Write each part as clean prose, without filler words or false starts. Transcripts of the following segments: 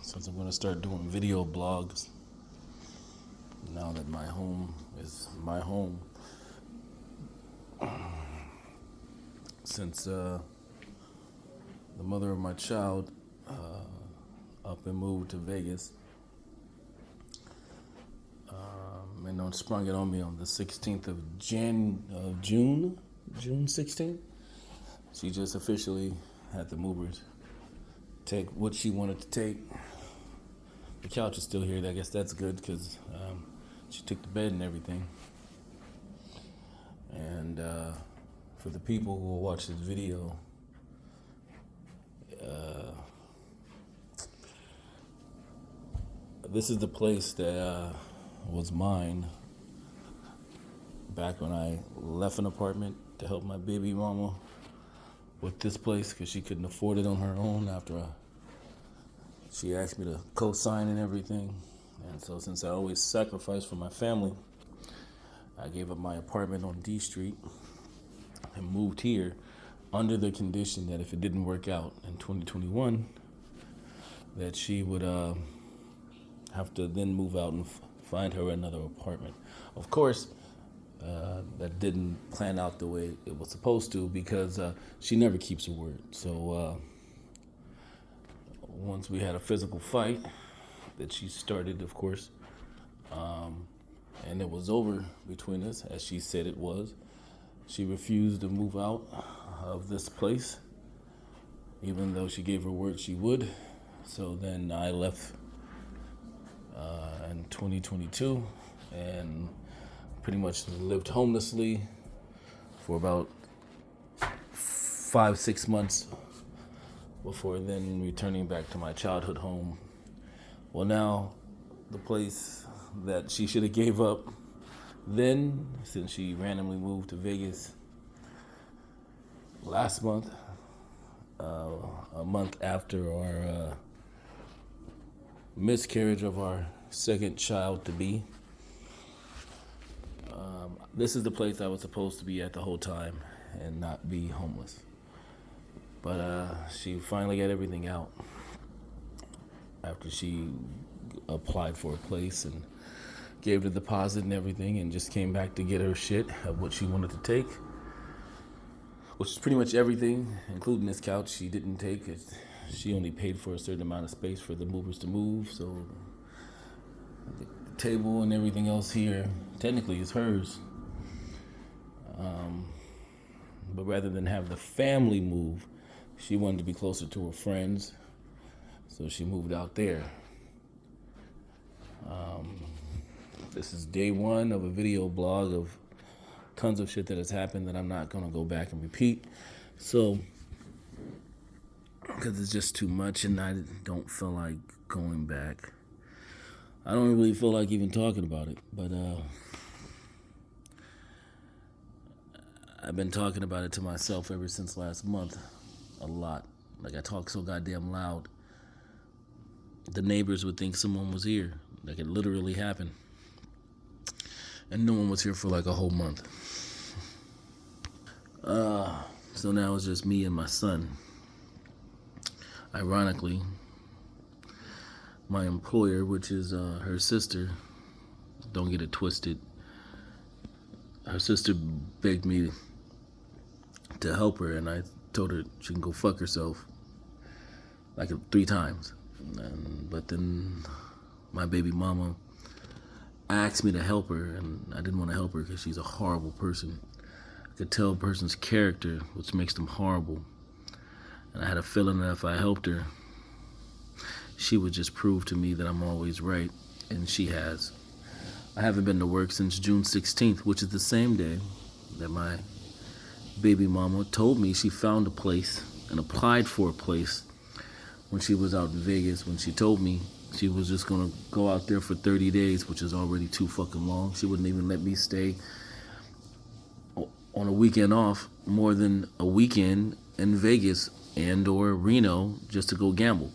since I'm going to start doing video blogs now that my home is my home. Since the mother of my child up and moved to Vegas, and sprung it on me on the 16th of June 16th. She just officially had the movers take what she wanted to take. The couch is still here. I guess that's good because she took the bed and everything. And for the people who will watch this video, this is the place that was mine back when I left an apartment to help my baby mama with this place because she couldn't afford it on her own after she asked me to co-sign and everything. And so since I always sacrifice for my family, I gave up my apartment on D Street and moved here under the condition that if it didn't work out in 2021, that she would have to then move out and find her another apartment. Of course, that didn't plan out the way it was supposed to because she never keeps her word. So once we had a physical fight that she started, of course, and it was over between us, as she said it was, she refused to move out of this place, even though she gave her word she would. So then I left in 2022 and pretty much lived homelessly for about 5-6 months before then returning back to my childhood home. Well, now the place that she should have gave up then, since she randomly moved to Vegas last month, a month after our miscarriage of our second child to be. This is the place I was supposed to be at the whole time and not be homeless. But she finally got everything out after she applied for a place and gave the deposit and everything and just came back to get her shit of what she wanted to take, which is pretty much everything, including this couch she didn't take. She only paid for a certain amount of space for the movers to move, so the table and everything else here technically is hers. But rather than have the family move, she wanted to be closer to her friends, so she moved out there. This is day one of a video blog of tons of shit that has happened that I'm not going to go back and repeat. So, because it's just too much and I don't feel like going back. I don't really feel like even talking about it, but I've been talking about it to myself ever since last month, a lot. Like, I talk so goddamn loud, the neighbors would think someone was here. Like, it literally happened. And no one was here for like a whole month. So now it's just me and my son. Ironically, my employer, which is her sister, don't get it twisted, her sister begged me to help her, and I told her she can go fuck herself like 3 times. But then my baby mama asked me to help her, and I didn't want to help her because she's a horrible person. I could tell a person's character, which makes them horrible. And I had a feeling that if I helped her, she would just prove to me that I'm always right, and she has. I haven't been to work since June 16th, which is the same day that my baby mama told me she found a place and applied for a place when she was out in Vegas, when she told me she was just gonna go out there for 30 days, which is already too fucking long. She wouldn't even let me stay on a weekend off more than a weekend in Vegas and or Reno just to go gamble.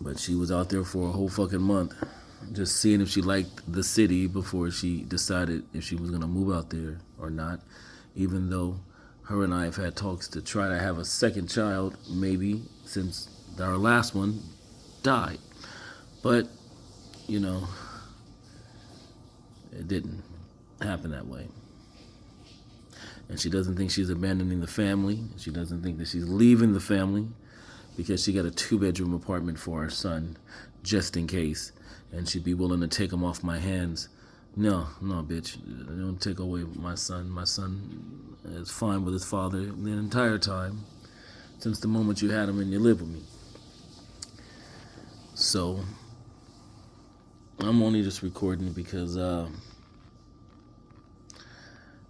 But she was out there for a whole fucking month, just seeing if she liked the city before she decided if she was gonna move out there or not, even though her and I have had talks to try to have a second child, maybe, since our last one died. But, you know, it didn't happen that way. And she doesn't think she's abandoning the family. She doesn't think that she's leaving the family because she got a 2-bedroom apartment for our son, just in case. And she'd be willing to take him off my hands. No, bitch. Don't take away my son. My son is fine with his father the entire time, since the moment you had him and you live with me. So, I'm only just recording because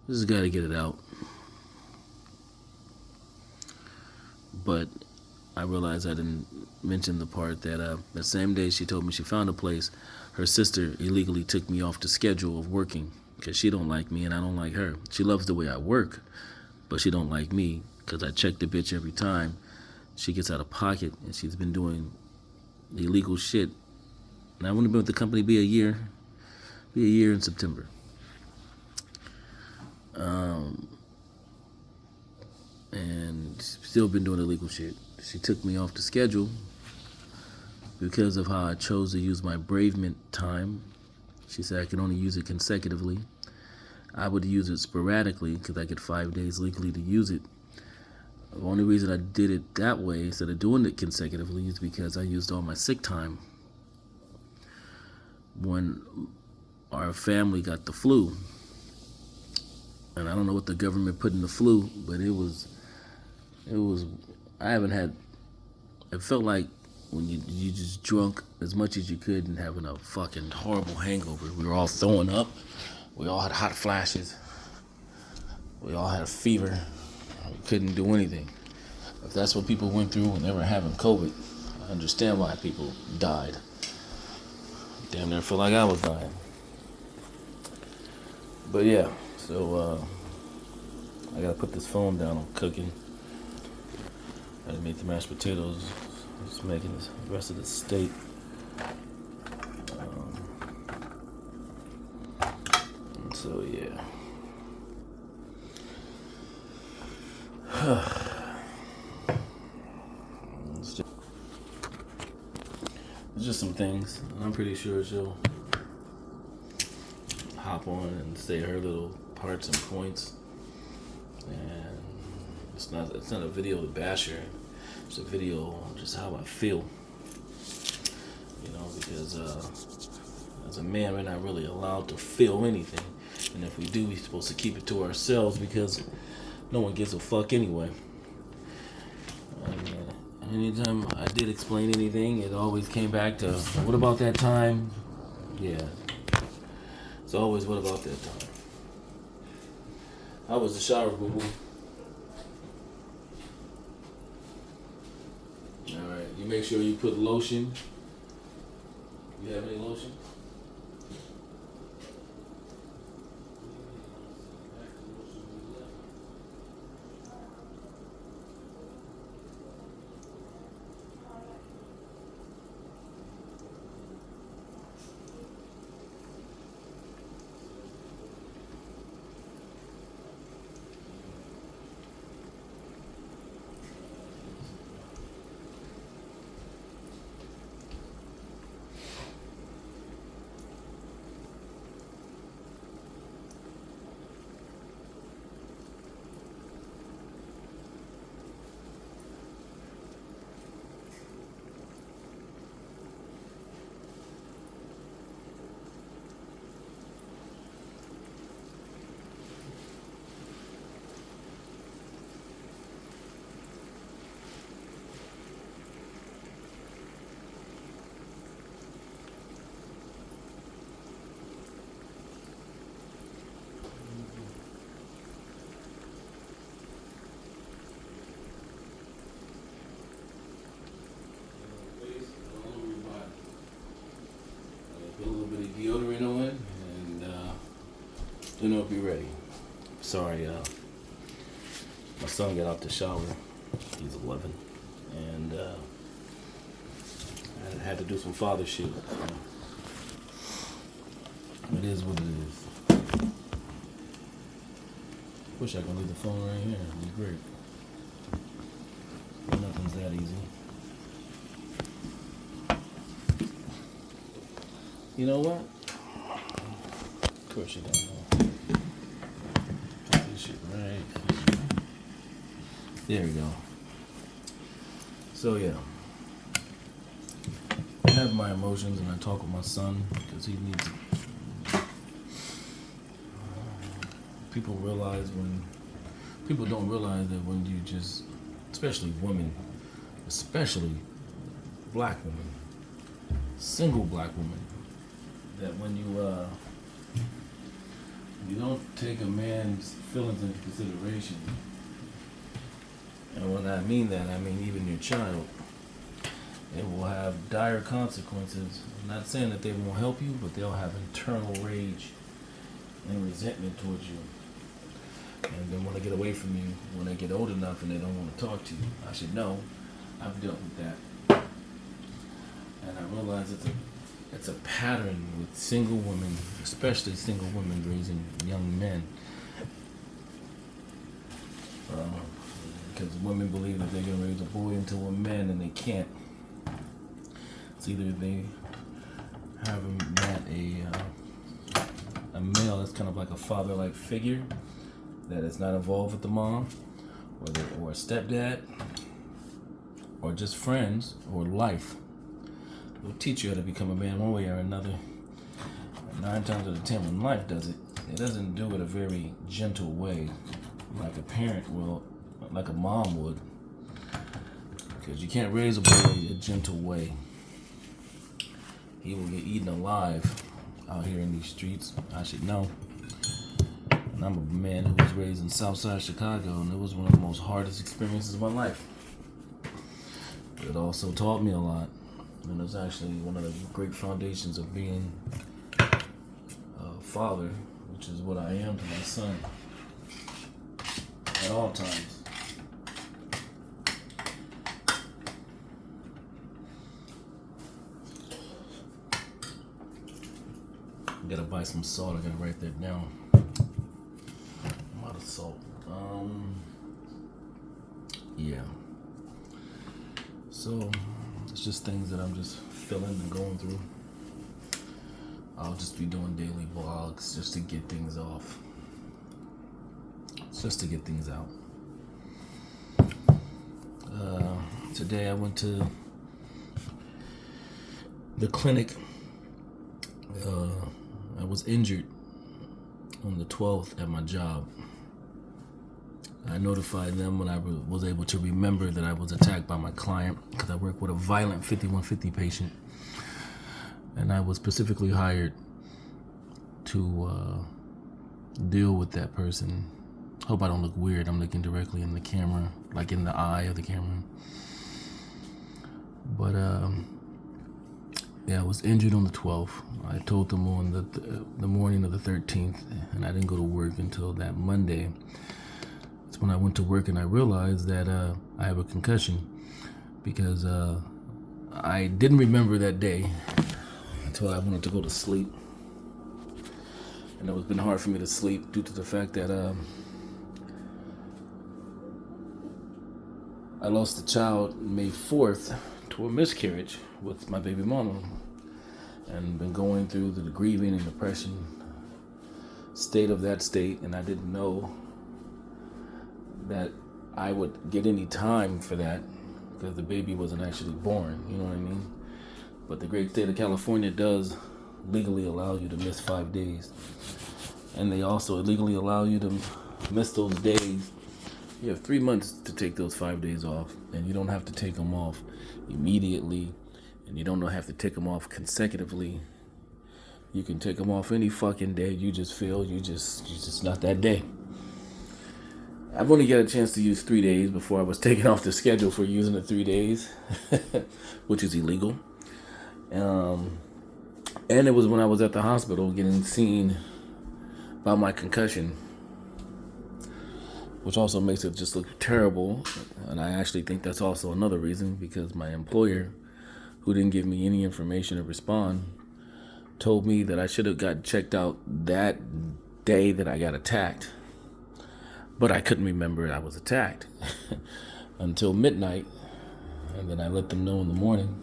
just gotta get it out. But I realized I didn't mention the part that the same day she told me she found a place, her sister illegally took me off the schedule of working because she don't like me and I don't like her. She loves the way I work, but she don't like me because I check the bitch every time. She gets out of pocket and she's been doing illegal shit. And I wouldn't have been with the company be a year in September. And still been doing illegal shit. She took me off the schedule because of how I chose to use my bereavement time. She said I could only use it consecutively. I would use it sporadically because I get 5 days legally to use it. The only reason I did it that way instead of doing it consecutively is because I used all my sick time when our family got the flu. And I don't know what the government put in the flu, but it was, I haven't had, it felt like when you just drunk as much as you could and having a fucking horrible hangover. We were all throwing up. We all had hot flashes. We all had a fever. We couldn't do anything. If that's what people went through when they were having COVID, I understand why people died. Damn near feel like I was dying. But yeah, so I gotta put this phone down. I'm cooking. I gotta make the mashed potatoes. Just making the rest of the steak. So yeah. It's just some things. I'm pretty sure she'll hop on and say her little parts and points. And it's not a video to bash her. It's a video on just how I feel. You know, because as a man, we're not really allowed to feel anything. And if we do, we're supposed to keep it to ourselves because no one gives a fuck anyway. And anytime I did explain anything, it always came back to, what about that time? Yeah. It's always, what about that time? How was the shower, boo-boo? Alright, you make sure you put lotion. You have any lotion? Deodorant on and then it'll be ready. Sorry, my son got out the shower. He's 11, and I had to do some father shit. It is what it is. Wish I could leave the phone right here. It'd be great. But nothing's that easy. You know what? Of course you don't know. Put this shit right. There we go. So yeah, I have my emotions and I talk with my son because he needs it. People don't realize that when you just, especially women, especially black women, single black women, that when you don't take a man's feelings into consideration, and when I mean that, I mean even your child, it will have dire consequences. I'm not saying that they won't help you, but they'll have internal rage and resentment towards you. And they want to get away from you when they get old enough and they don't want to talk to you. I should know. I've dealt with that. And I realize it's a pattern with single women, especially single women raising young men. Because women believe that they can raise a boy into a man and they can't. It's either they haven't met a male that's kind of like a father-like figure that is not involved with the mom, or a stepdad, or just friends, or life. Will teach you how to become a man one way or another. 9 times out of 10, when life does it, it doesn't do it a very gentle way, like a parent will, like a mom would. Because you can't raise a boy a gentle way. He will get eaten alive out here in these streets. I should know. And I'm a man who was raised in Southside Chicago, and it was one of the most hardest experiences of my life. But it also taught me a lot. And it was actually one of the great foundations of being a father, which is what I am to my son at all times. I gotta buy some salt. I gotta write that down. I'm out of salt. Yeah. So it's just things that I'm just feeling and going through. I'll just be doing daily vlogs just to get things off. Just to get things out. Today I went to the clinic. I was injured on the 12th at my job. I notified them when I was able to remember that I was attacked by my client, because I work with a violent 5150 patient, and I was specifically hired to deal with that person. Hope I don't look weird. I'm looking directly in the camera, like in the eye of the camera. But yeah, I was injured on the 12th. I told them on the morning of the 13th, and I didn't go to work until that Monday. It's when I went to work and I realized that I have a concussion, because I didn't remember that day until I wanted to go to sleep. And it was been hard for me to sleep due to the fact that I lost a child May 4th to a miscarriage with my baby mama, and been going through the grieving and depression state of that state, and I didn't know that I would get any time for that, because the baby wasn't actually born, you know what I mean? But the great state of California does legally allow you to miss 5 days, and they also legally allow you to miss those days. You have 3 months to take those 5 days off, and you don't have to take them off immediately, and you don't have to take them off consecutively. You can take them off any fucking day you just feel you just not that day. I've only got a chance to use 3 days before I was taken off the schedule for using the 3 days, which is illegal. And it was when I was at the hospital getting seen about my concussion, which also makes it just look terrible. And I actually think that's also another reason, because my employer, who didn't give me any information to respond, told me that I should have got checked out that day that I got attacked. But I couldn't remember I was attacked until midnight, and then I let them know in the morning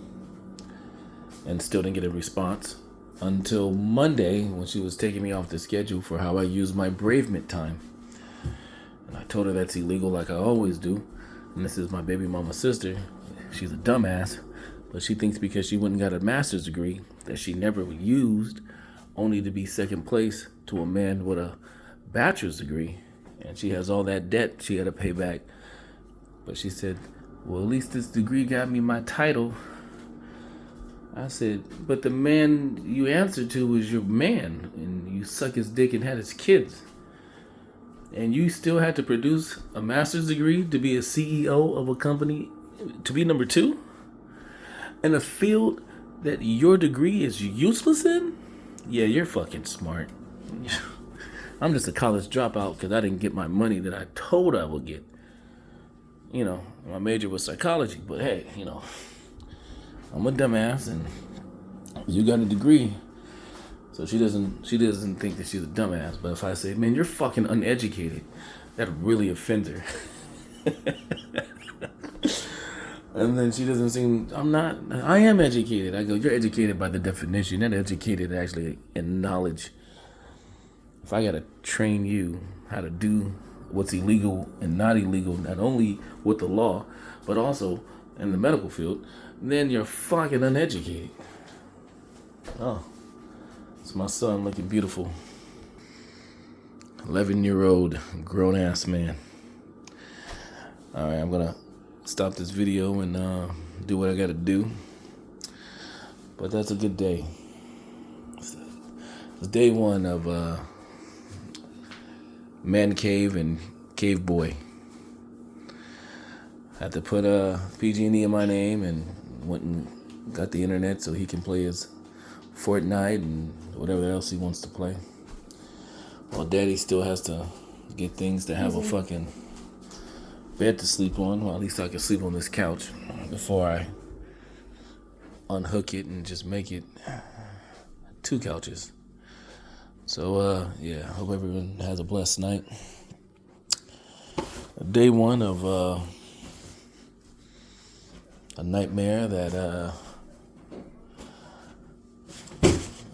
and still didn't get a response. until Monday when she was taking me off the schedule for how I use my bereavement time. And I told her that's illegal like I always do. And this is my baby mama's sister. She's a dumbass, but she thinks because she went and got a master's degree that she never used, only to be second place to a man with a bachelor's degree. And she has all that debt she had to pay back. But she said, well, at least this degree got me my title. I said, but the man you answer to was your man, and you suck his dick and had his kids. And you still had to produce a master's degree to be a CEO of a company, to be number 2? In a field that your degree is useless in? Yeah, you're fucking smart. I'm just a college dropout because I didn't get my money that I told I would get. You know, my major was psychology, but hey, you know, I'm a dumbass, and you got a degree, so she doesn't think that she's a dumbass. But if I say, man, you're fucking uneducated, that really offends her. And then she doesn't seem, I am educated. I go, you're educated by the definition, not educated actually in knowledge. If I gotta train you how to do what's illegal and not illegal, not only with the law, but also in the medical field, then you're fucking uneducated. Oh, it's my son looking beautiful. 11-year-old grown-ass man. All right, I'm gonna stop this video and do what I gotta do. But that's a good day. It's day 1 of Man Cave and Cave Boy. I had to put PG&E in my name and went and got the internet so he can play his Fortnite and whatever else he wants to play. While Daddy still has to get things to have a fucking bed to sleep on. Well, at least I can sleep on this couch before I unhook it and just make it 2 couches. So, yeah, I hope everyone has a blessed night. Day 1 of a nightmare that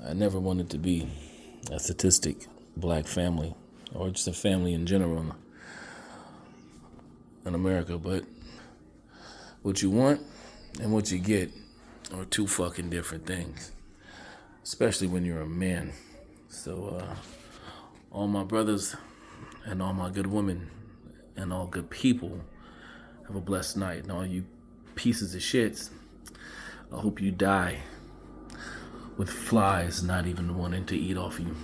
I never wanted to be. A statistic, black family, or just a family in general in America. But what you want and what you get are 2 fucking different things, especially when you're a man. So, all my brothers and all my good women and all good people, have a blessed night. And all you pieces of shits, I hope you die with flies not even wanting to eat off you.